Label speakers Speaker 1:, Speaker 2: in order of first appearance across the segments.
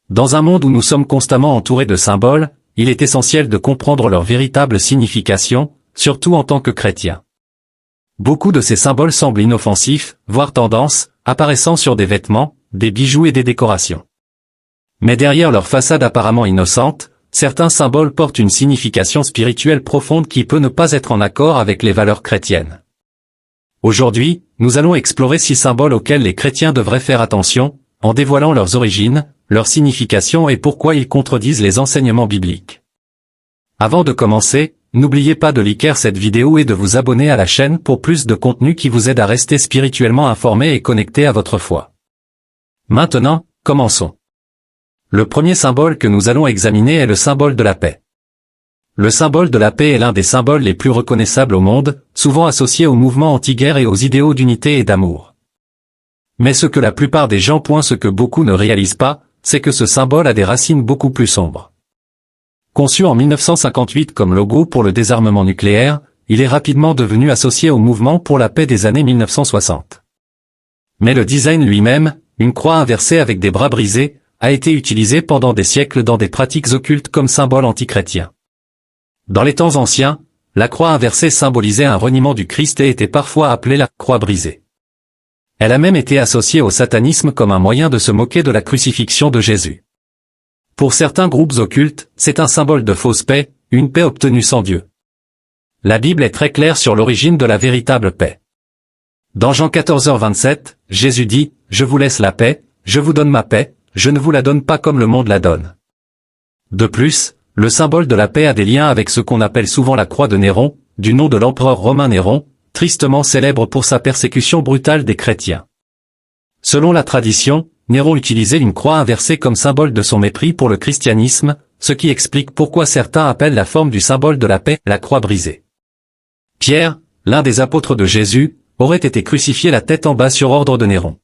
Speaker 1: Dans un monde où nous sommes constamment entourés de symboles, il est essentiel de comprendre leur véritable signification, surtout en tant que chrétiens. Beaucoup de ces symboles semblent inoffensifs, voire tendances, apparaissant sur des vêtements, des bijoux et des décorations. Mais derrière leur façade apparemment innocente, certains symboles portent une signification spirituelle profonde qui peut ne pas être en accord avec les valeurs chrétiennes. Aujourd'hui, nous allons explorer 6 symboles auxquels les chrétiens devraient faire attention, en dévoilant leurs origines, leur signification et pourquoi ils contredisent les enseignements bibliques. Avant de commencer, n'oubliez pas de liker cette vidéo et de vous abonner à la chaîne pour plus de contenu qui vous aide à rester spirituellement informé et connecté à votre foi. Maintenant, commençons. Le premier symbole que nous allons examiner est le symbole de la paix. Le symbole de la paix est l'un des symboles les plus reconnaissables au monde, souvent associé au mouvement anti-guerre et aux idéaux d'unité et d'amour. Mais ce que la plupart des gens ce que beaucoup ne réalisent pas, c'est que ce symbole a des racines beaucoup plus sombres. Conçu en 1958 comme logo pour le désarmement nucléaire, il est rapidement devenu associé au mouvement pour la paix des années 1960. Mais le design lui-même, une croix inversée avec des bras brisés, a été utilisé pendant des siècles dans des pratiques occultes comme symbole antichrétien. Dans les temps anciens, la croix inversée symbolisait un reniement du Christ et était parfois appelée la croix brisée. Elle a même été associée au satanisme comme un moyen de se moquer de la crucifixion de Jésus. Pour certains groupes occultes, c'est un symbole de fausse paix, une paix obtenue sans Dieu. La Bible est très claire sur l'origine de la véritable paix. Dans Jean 14h27, Jésus dit « Je vous laisse la paix, je vous donne ma paix, je ne vous la donne pas comme le monde la donne. » De plus, le symbole de la paix a des liens avec ce qu'on appelle souvent la croix de Néron, du nom de l'empereur romain Néron, tristement célèbre pour sa persécution brutale des chrétiens. Selon la tradition, Néron utilisait une croix inversée comme symbole de son mépris pour le christianisme, ce qui explique pourquoi certains appellent la forme du symbole de la paix la croix brisée. Pierre, l'un des apôtres de Jésus, aurait été crucifié la tête en bas sur ordre de Néron.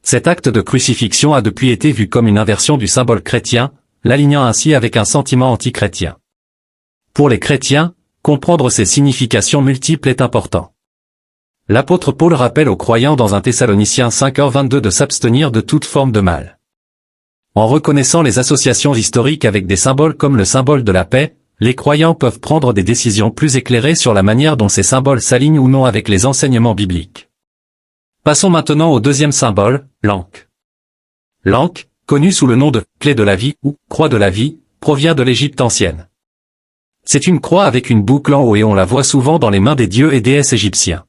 Speaker 1: Cet acte de crucifixion a depuis été vu comme une inversion du symbole chrétien, l'alignant ainsi avec un sentiment anti-chrétien. Pour les chrétiens, comprendre ces significations multiples est important. L'apôtre Paul rappelle aux croyants dans 1 Thessaloniciens 5h22 de s'abstenir de toute forme de mal. En reconnaissant les associations historiques avec des symboles comme le symbole de la paix, les croyants peuvent prendre des décisions plus éclairées sur la manière dont ces symboles s'alignent ou non avec les enseignements bibliques. Passons maintenant au deuxième symbole, l'Ankh. L'Ankh, connu sous le nom de « clé de la vie » ou « croix de la vie », provient de l'Égypte ancienne. C'est une croix avec une boucle en haut et on la voit souvent dans les mains des dieux et déesses égyptiens.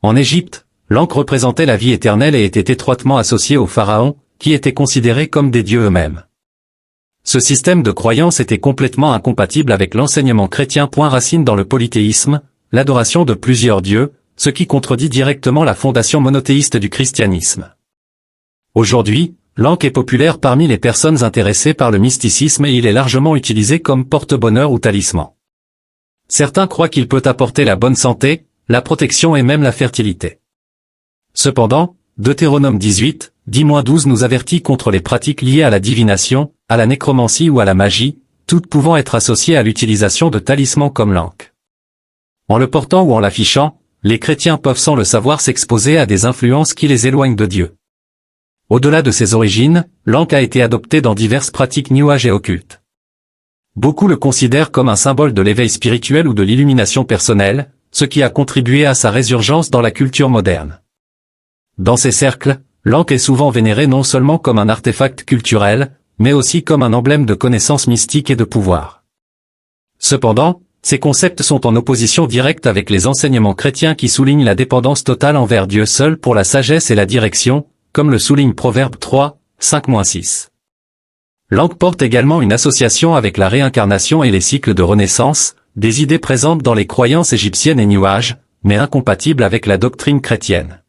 Speaker 1: En Égypte, l'Ankh représentait la vie éternelle et était étroitement associée aux pharaons, qui étaient considérés comme des dieux eux-mêmes. Ce système de croyance était complètement incompatible avec l'enseignement chrétien. Racine dans le polythéisme, l'adoration de plusieurs dieux, ce qui contredit directement la fondation monothéiste du christianisme. Aujourd'hui, l'Ankh est populaire parmi les personnes intéressées par le mysticisme et il est largement utilisé comme porte-bonheur ou talisman. Certains croient qu'il peut apporter la bonne santé, la protection et même la fertilité. Cependant, Deutéronome 18, 10-12 nous avertit contre les pratiques liées à la divination, à la nécromancie ou à la magie, toutes pouvant être associées à l'utilisation de talismans comme l'Ankh. En le portant ou en l'affichant, les chrétiens peuvent sans le savoir s'exposer à des influences qui les éloignent de Dieu. Au-delà de ses origines, l'Ankh a été adopté dans diverses pratiques New Age et occultes. Beaucoup le considèrent comme un symbole de l'éveil spirituel ou de l'illumination personnelle, ce qui a contribué à sa résurgence dans la culture moderne. Dans ces cercles, l'Ankh est souvent vénéré non seulement comme un artefact culturel, mais aussi comme un emblème de connaissance mystique et de pouvoir. Cependant, ces concepts sont en opposition directe avec les enseignements chrétiens qui soulignent la dépendance totale envers Dieu seul pour la sagesse et la direction, comme le souligne Proverbe 3, 5-6. L'Ankh porte également une association avec la réincarnation et les cycles de renaissance, des idées présentes dans les croyances égyptiennes et New Age, mais incompatibles avec la doctrine chrétienne.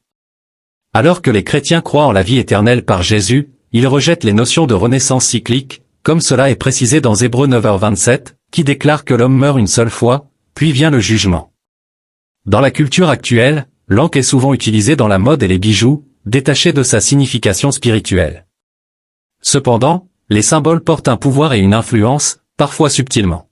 Speaker 1: Alors que les chrétiens croient en la vie éternelle par Jésus, ils rejettent les notions de renaissance cyclique, comme cela est précisé dans Hébreux 9h27, qui déclare que l'homme meurt une seule fois, puis vient le jugement. Dans la culture actuelle, l'Ankh est souvent utilisé dans la mode et les bijoux, détaché de sa signification spirituelle. Cependant, les symboles portent un pouvoir et une influence, parfois subtilement.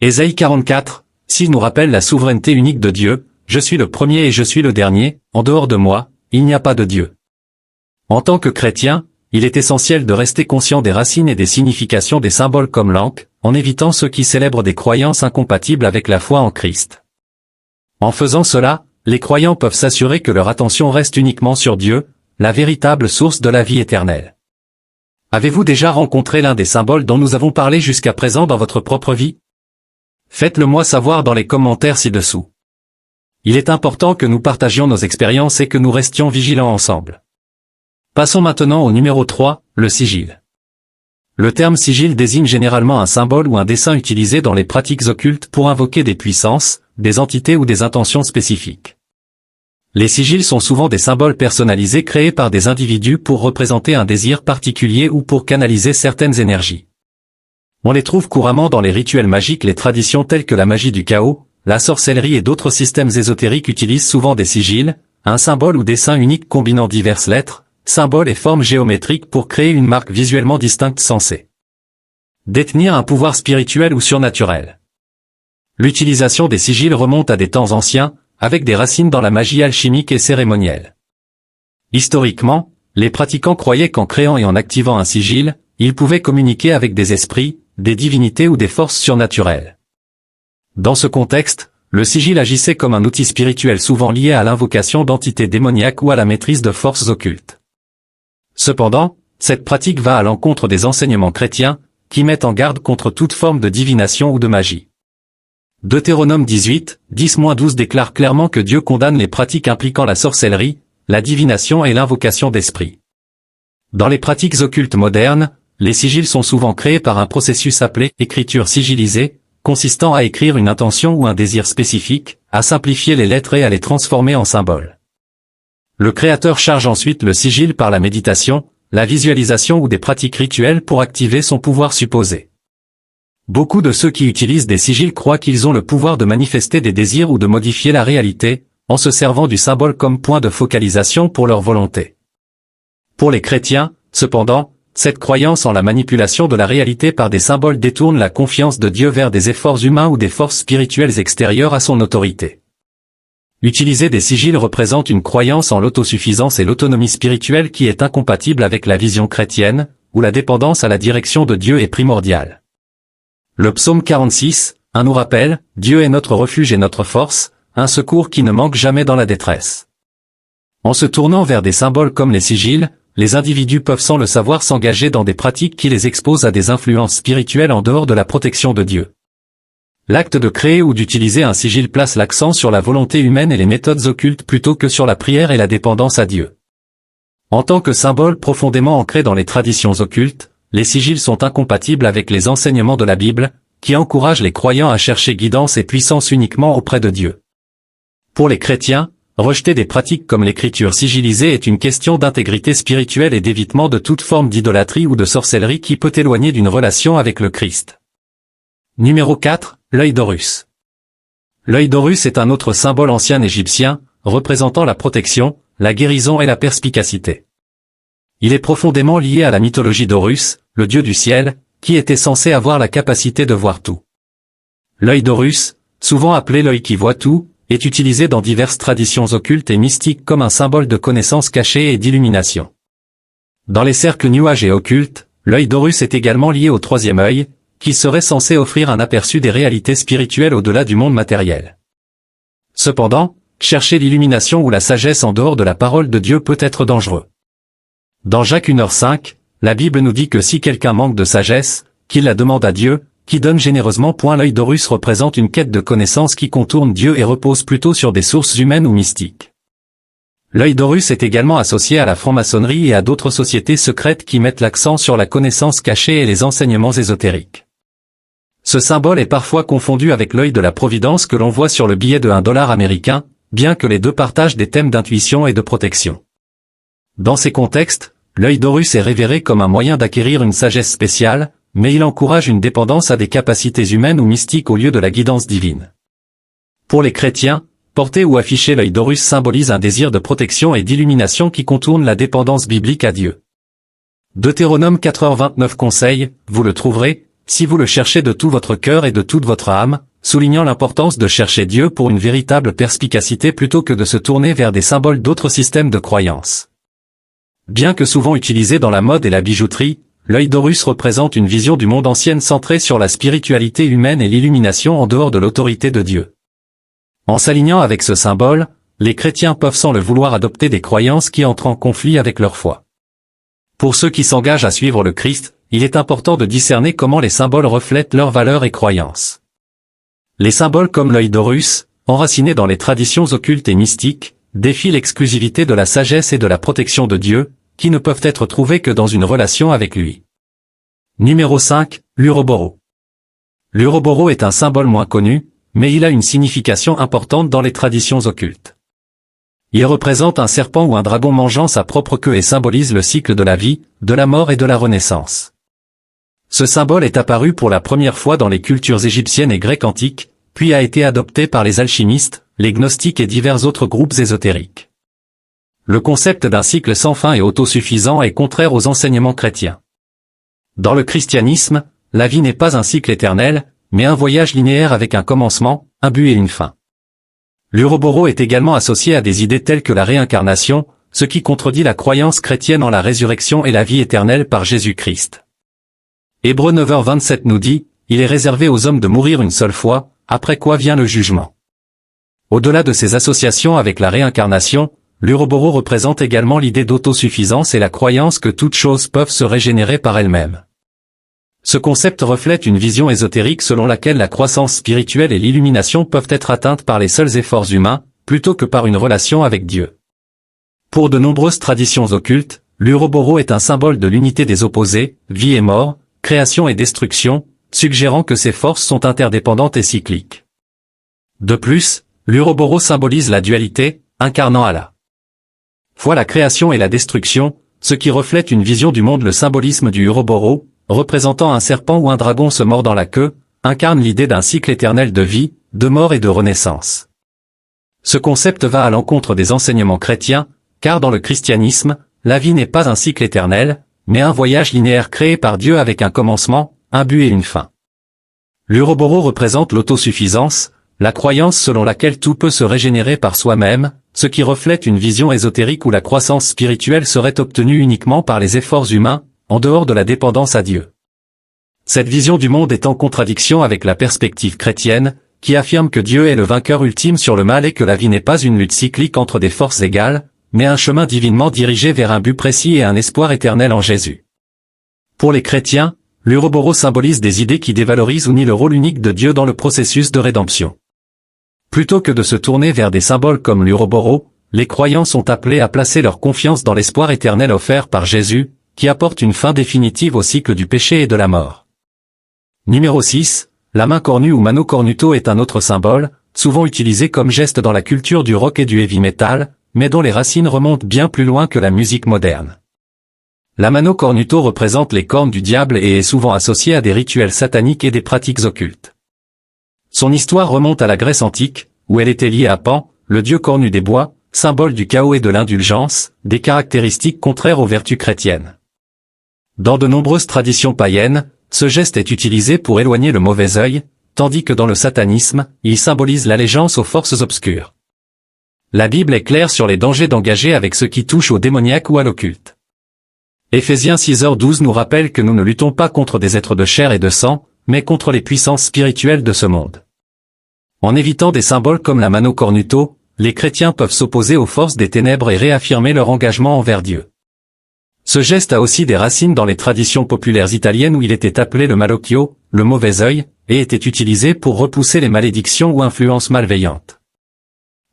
Speaker 1: Ésaïe 44, 6 nous rappelle la souveraineté unique de Dieu, « Je suis le premier et je suis le dernier, en dehors de moi, il n'y a pas de Dieu ». En tant que chrétien, il est essentiel de rester conscient des racines et des significations des symboles comme l'Ankh, en évitant ceux qui célèbrent des croyances incompatibles avec la foi en Christ. En faisant cela, les croyants peuvent s'assurer que leur attention reste uniquement sur Dieu, la véritable source de la vie éternelle. Avez-vous déjà rencontré l'un des symboles dont nous avons parlé jusqu'à présent dans votre propre vie? Faites-le moi savoir dans les commentaires ci-dessous. Il est important que nous partagions nos expériences et que nous restions vigilants ensemble. Passons maintenant au numéro 3, le sigil. Le terme sigil désigne généralement un symbole ou un dessin utilisé dans les pratiques occultes pour invoquer des puissances, des entités ou des intentions spécifiques. Les sigils sont souvent des symboles personnalisés créés par des individus pour représenter un désir particulier ou pour canaliser certaines énergies. On les trouve couramment dans les rituels magiques. Les traditions telles que la magie du chaos, la sorcellerie et d'autres systèmes ésotériques utilisent souvent des sigils, un symbole ou dessin unique combinant diverses lettres, symboles et formes géométriques pour créer une marque visuellement distincte censée détenir un pouvoir spirituel ou surnaturel. L'utilisation des sigils remonte à des temps anciens, avec des racines dans la magie alchimique et cérémonielle. Historiquement, les pratiquants croyaient qu'en créant et en activant un sigil, ils pouvaient communiquer avec des esprits, des divinités ou des forces surnaturelles. Dans ce contexte, le sigil agissait comme un outil spirituel souvent lié à l'invocation d'entités démoniaques ou à la maîtrise de forces occultes. Cependant, cette pratique va à l'encontre des enseignements chrétiens, qui mettent en garde contre toute forme de divination ou de magie. Deutéronome 18, 10-12 déclare clairement que Dieu condamne les pratiques impliquant la sorcellerie, la divination et l'invocation d'esprits. Dans les pratiques occultes modernes, les sigils sont souvent créés par un processus appelé écriture sigilisée, consistant à écrire une intention ou un désir spécifique, à simplifier les lettres et à les transformer en symboles. Le créateur charge ensuite le sigil par la méditation, la visualisation ou des pratiques rituelles pour activer son pouvoir supposé. Beaucoup de ceux qui utilisent des sigils croient qu'ils ont le pouvoir de manifester des désirs ou de modifier la réalité, en se servant du symbole comme point de focalisation pour leur volonté. Pour les chrétiens, cependant, cette croyance en la manipulation de la réalité par des symboles détourne la confiance de Dieu vers des efforts humains ou des forces spirituelles extérieures à son autorité. Utiliser des sigils représente une croyance en l'autosuffisance et l'autonomie spirituelle qui est incompatible avec la vision chrétienne, où la dépendance à la direction de Dieu est primordiale. Le psaume 46, nous rappelle, « Dieu est notre refuge et notre force, un secours qui ne manque jamais dans la détresse ». En se tournant vers des symboles comme les sigils, les individus peuvent sans le savoir s'engager dans des pratiques qui les exposent à des influences spirituelles en dehors de la protection de Dieu. L'acte de créer ou d'utiliser un sigil place l'accent sur la volonté humaine et les méthodes occultes plutôt que sur la prière et la dépendance à Dieu. En tant que symbole profondément ancré dans les traditions occultes, les sigils sont incompatibles avec les enseignements de la Bible, qui encouragent les croyants à chercher guidance et puissance uniquement auprès de Dieu. Pour les chrétiens, rejeter des pratiques comme l'écriture sigilisée est une question d'intégrité spirituelle et d'évitement de toute forme d'idolâtrie ou de sorcellerie qui peut éloigner d'une relation avec le Christ. Numéro 4, l'œil d'Horus. L'œil d'Horus est un autre symbole ancien égyptien, représentant la protection, la guérison et la perspicacité. Il est profondément lié à la mythologie d'Horus, le dieu du ciel, qui était censé avoir la capacité de voir tout. L'œil d'Horus, souvent appelé l'œil qui voit tout, est utilisé dans diverses traditions occultes et mystiques comme un symbole de connaissance cachée et d'illumination. Dans les cercles New Age et occultes, l'œil d'Horus est également lié au troisième œil, qui serait censé offrir un aperçu des réalités spirituelles au-delà du monde matériel. Cependant, chercher l'illumination ou la sagesse en dehors de la parole de Dieu peut être dangereux. Dans Jacques 1h5, la Bible nous dit que si quelqu'un manque de sagesse, qu'il la demande à Dieu, qui donne généreusement. L'œil d'Horus représente une quête de connaissance qui contourne Dieu et repose plutôt sur des sources humaines ou mystiques. L'œil d'Horus est également associé à la franc-maçonnerie et à d'autres sociétés secrètes qui mettent l'accent sur la connaissance cachée et les enseignements ésotériques. Ce symbole est parfois confondu avec l'œil de la providence que l'on voit sur le billet de $1 américain, bien que les deux partagent des thèmes d'intuition et de protection. Dans ces contextes, l'œil d'Horus est révéré comme un moyen d'acquérir une sagesse spéciale, mais il encourage une dépendance à des capacités humaines ou mystiques au lieu de la guidance divine. Pour les chrétiens, porter ou afficher l'œil d'Horus symbolise un désir de protection et d'illumination qui contourne la dépendance biblique à Dieu. Deutéronome 4h29 conseille, vous le trouverez, si vous le cherchez de tout votre cœur et de toute votre âme, soulignant l'importance de chercher Dieu pour une véritable perspicacité plutôt que de se tourner vers des symboles d'autres systèmes de croyances. Bien que souvent utilisé dans la mode et la bijouterie, l'œil d'Horus représente une vision du monde ancienne centrée sur la spiritualité humaine et l'illumination en dehors de l'autorité de Dieu. En s'alignant avec ce symbole, les chrétiens peuvent sans le vouloir adopter des croyances qui entrent en conflit avec leur foi. Pour ceux qui s'engagent à suivre le Christ, il est important de discerner comment les symboles reflètent leurs valeurs et croyances. Les symboles comme l'œil d'Horus, enracinés dans les traditions occultes et mystiques, défient l'exclusivité de la sagesse et de la protection de Dieu, qui ne peuvent être trouvés que dans une relation avec lui. Numéro 5, l'Uroboro. L'Uroboro est un symbole moins connu, mais il a une signification importante dans les traditions occultes. Il représente un serpent ou un dragon mangeant sa propre queue et symbolise le cycle de la vie, de la mort et de la renaissance. Ce symbole est apparu pour la première fois dans les cultures égyptiennes et grecques antiques, puis a été adopté par les alchimistes, les gnostiques et divers autres groupes ésotériques. Le concept d'un cycle sans fin et autosuffisant est contraire aux enseignements chrétiens. Dans le christianisme, la vie n'est pas un cycle éternel, mais un voyage linéaire avec un commencement, un but et une fin. L'Uroboro est également associé à des idées telles que la réincarnation, ce qui contredit la croyance chrétienne en la résurrection et la vie éternelle par Jésus-Christ. Hébreux 9h27 nous dit, « Il est réservé aux hommes de mourir une seule fois, après quoi vient le jugement. » Au-delà de ces associations avec la réincarnation, l'Uroboro représente également l'idée d'autosuffisance et la croyance que toutes choses peuvent se régénérer par elles-mêmes. Ce concept reflète une vision ésotérique selon laquelle la croissance spirituelle et l'illumination peuvent être atteintes par les seuls efforts humains, plutôt que par une relation avec Dieu. Pour de nombreuses traditions occultes, l'Uroboro est un symbole de l'unité des opposés, vie et mort, création et destruction, suggérant que ces forces sont interdépendantes et cycliques. De plus, l'Uroboro symbolise la dualité, incarnant à la fois la création et la destruction, ce qui reflète une vision du monde. Le symbolisme du Uroboro, représentant un serpent ou un dragon se mordant la queue, incarne l'idée d'un cycle éternel de vie, de mort et de renaissance. Ce concept va à l'encontre des enseignements chrétiens, car dans le christianisme, la vie n'est pas un cycle éternel, mais un voyage linéaire créé par Dieu avec un commencement, un but et une fin. L'Uroboro représente l'autosuffisance, la croyance selon laquelle tout peut se régénérer par soi-même, ce qui reflète une vision ésotérique où la croissance spirituelle serait obtenue uniquement par les efforts humains, en dehors de la dépendance à Dieu. Cette vision du monde est en contradiction avec la perspective chrétienne, qui affirme que Dieu est le vainqueur ultime sur le mal et que la vie n'est pas une lutte cyclique entre des forces égales, mais un chemin divinement dirigé vers un but précis et un espoir éternel en Jésus. Pour les chrétiens, l'Uroboro symbolise des idées qui dévalorisent ou nient le rôle unique de Dieu dans le processus de rédemption. Plutôt que de se tourner vers des symboles comme l'Uroboro, les croyants sont appelés à placer leur confiance dans l'espoir éternel offert par Jésus, qui apporte une fin définitive au cycle du péché et de la mort. Numéro 6, la main cornue ou mano cornuto est un autre symbole, souvent utilisé comme geste dans la culture du rock et du heavy metal, mais dont les racines remontent bien plus loin que la musique moderne. La mano cornuto représente les cornes du diable et est souvent associée à des rituels sataniques et des pratiques occultes. Son histoire remonte à la Grèce antique, où elle était liée à Pan, le dieu cornu des bois, symbole du chaos et de l'indulgence, des caractéristiques contraires aux vertus chrétiennes. Dans de nombreuses traditions païennes, ce geste est utilisé pour éloigner le mauvais œil, tandis que dans le satanisme, il symbolise l'allégeance aux forces obscures. La Bible est claire sur les dangers d'engager avec ce qui touche au démoniaque ou à l'occulte. Éphésiens 6h12 nous rappelle que nous ne luttons pas contre des êtres de chair et de sang, mais contre les puissances spirituelles de ce monde. En évitant des symboles comme la mano cornuto, les chrétiens peuvent s'opposer aux forces des ténèbres et réaffirmer leur engagement envers Dieu. Ce geste a aussi des racines dans les traditions populaires italiennes où il était appelé le malocchio, le mauvais œil, et était utilisé pour repousser les malédictions ou influences malveillantes.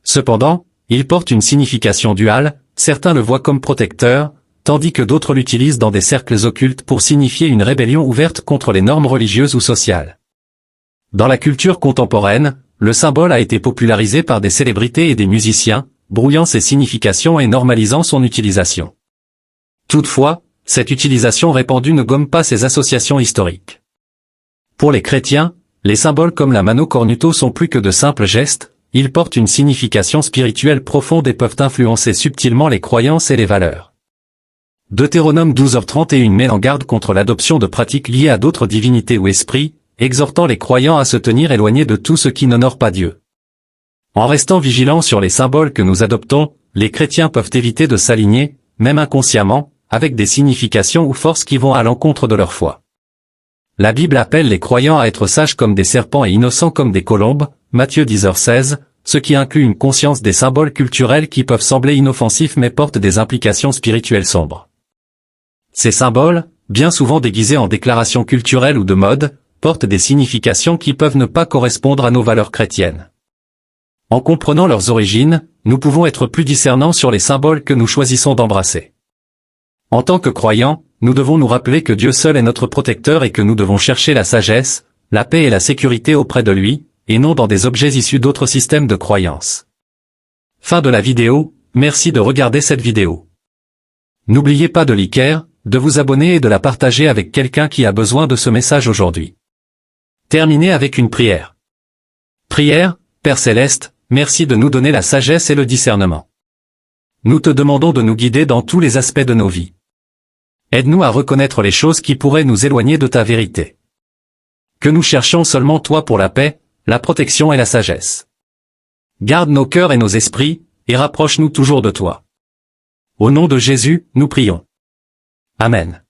Speaker 1: Cependant, il porte une signification duale, certains le voient comme protecteur, tandis que d'autres l'utilisent dans des cercles occultes pour signifier une rébellion ouverte contre les normes religieuses ou sociales. Dans la culture contemporaine, le symbole a été popularisé par des célébrités et des musiciens, brouillant ses significations et normalisant son utilisation. Toutefois, cette utilisation répandue ne gomme pas ses associations historiques. Pour les chrétiens, les symboles comme la mano cornuto sont plus que de simples gestes, ils portent une signification spirituelle profonde et peuvent influencer subtilement les croyances et les valeurs. Deutéronome 12h31 met en garde contre l'adoption de pratiques liées à d'autres divinités ou esprits, exhortant les croyants à se tenir éloignés de tout ce qui n'honore pas Dieu. En restant vigilants sur les symboles que nous adoptons, les chrétiens peuvent éviter de s'aligner, même inconsciemment, avec des significations ou forces qui vont à l'encontre de leur foi. La Bible appelle les croyants à être sages comme des serpents et innocents comme des colombes, Matthieu 10h16, ce qui inclut une conscience des symboles culturels qui peuvent sembler inoffensifs mais portent des implications spirituelles sombres. Ces symboles, bien souvent déguisés en déclarations culturelles ou de mode, portent des significations qui peuvent ne pas correspondre à nos valeurs chrétiennes. En comprenant leurs origines, nous pouvons être plus discernants sur les symboles que nous choisissons d'embrasser. En tant que croyants, nous devons nous rappeler que Dieu seul est notre protecteur et que nous devons chercher la sagesse, la paix et la sécurité auprès de lui, et non dans des objets issus d'autres systèmes de croyances. Fin de la vidéo, merci de regarder cette vidéo. N'oubliez pas de liker, de vous abonner et de la partager avec quelqu'un qui a besoin de ce message aujourd'hui. Terminez avec une prière. Prière, Père Céleste, merci de nous donner la sagesse et le discernement. Nous te demandons de nous guider dans tous les aspects de nos vies. Aide-nous à reconnaître les choses qui pourraient nous éloigner de ta vérité. Que nous cherchions seulement toi pour la paix, la protection et la sagesse. Garde nos cœurs et nos esprits, et rapproche-nous toujours de toi. Au nom de Jésus, nous prions. Amen.